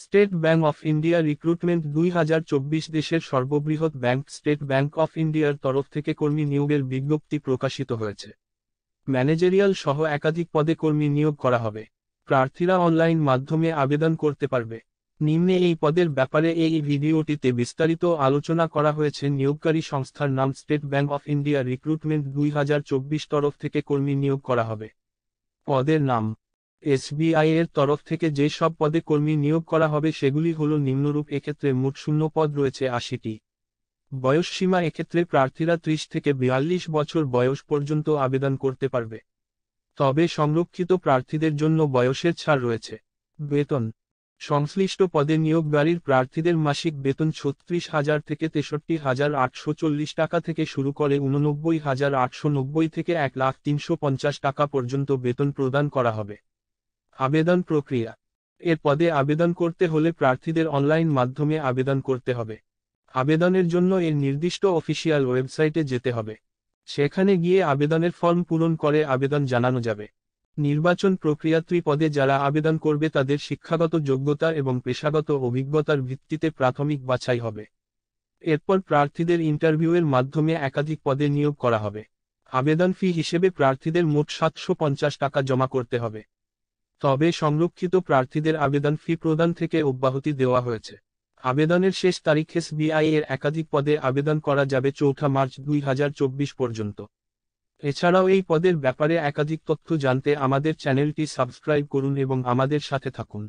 State bank of India recruitment 2024 দেশের সর্ববৃহৎ bank state bank of ইন্ডিয়ার তরফ থেকে কর্মী নিয়োগের বিজ্ঞপ্তি প্রকাশিত হয়েছে। ম্যানেজেরিয়াল সহ একাধিক পদে কর্মী নিয়োগ করা হবে। প্রার্থীরা অনলাইন মাধ্যমে আবেদন করতে পারবে। নিম্নে এই পদের ব্যাপারে এই ভিডিওটিতে বিস্তারিত আলোচনা করা হয়েছে। নিয়োগকারী সংস্থার নাম state bank of India recruitment 2024 তরফ থেকে কর্মী নিয়োগ করা হবে। পদের নাম এসবিআই এর তরফ থেকে যে সব পদে কর্মী নিয়োগ করা হবে সেগুলি হল নিম্নরূপ। এক্ষেত্রে মোট শূন্য পদ রয়েছে 80টি। বয়সসীমা এক্ষেত্রে প্রার্থীরা 30 থেকে 42 বছর বয়স পর্যন্ত আবেদন করতে পারবে। তবে সংরক্ষিত প্রার্থীদের জন্য বয়সের ছাড় রয়েছে। বেতন সংশ্লিষ্ট পদে নিয়োগকারীর প্রার্থীদের মাসিক বেতন 36,000 থেকে 63,840 টাকা থেকে শুরু করে 89,890 থেকে 1,0350 টাকা পর্যন্ত বেতন প্রদান করা হবে। আবেদন প্রক্রিয়া এর পদে আবেদন করতে হলে প্রার্থীদের অনলাইন মাধ্যমে আবেদন করতে হবে। আবেদনের জন্য এর নির্দিষ্ট অফিসিয়াল ওয়েবসাইটে যেতে হবে। সেখানে গিয়ে আবেদনের ফর্ম পূরণ করে আবেদন জানানো যাবে। নির্বাচন প্রক্রিয়া পদে যারা আবেদন করবে তাদের শিক্ষাগত যোগ্যতা এবং পেশাগত অভিজ্ঞতার ভিত্তিতে প্রাথমিক বাছাই হবে। এরপর প্রার্থীদের ইন্টারভিউয়ের মাধ্যমে একাধিক পদে নিয়োগ করা হবে। আবেদন ফি হিসেবে প্রার্থীদের মোট 750 টাকা জমা করতে হবে। তবে সংরক্ষিত প্রার্থীদের আবেদন ফি প্রদান থেকে অব্যাহতি দেওয়া হয়েছে। আবেদনের শেষ তারিখ এসবিআই এর একাধিক পদে আবেদন করা যাবে 4 মার্চ 2024 পর্যন্ত। এছাড়াও এই পদের ব্যাপারে একাধিক তথ্য জানতে আমাদের চ্যানেলটি সাবস্ক্রাইব করুন এবং আমাদের সাথে থাকুন।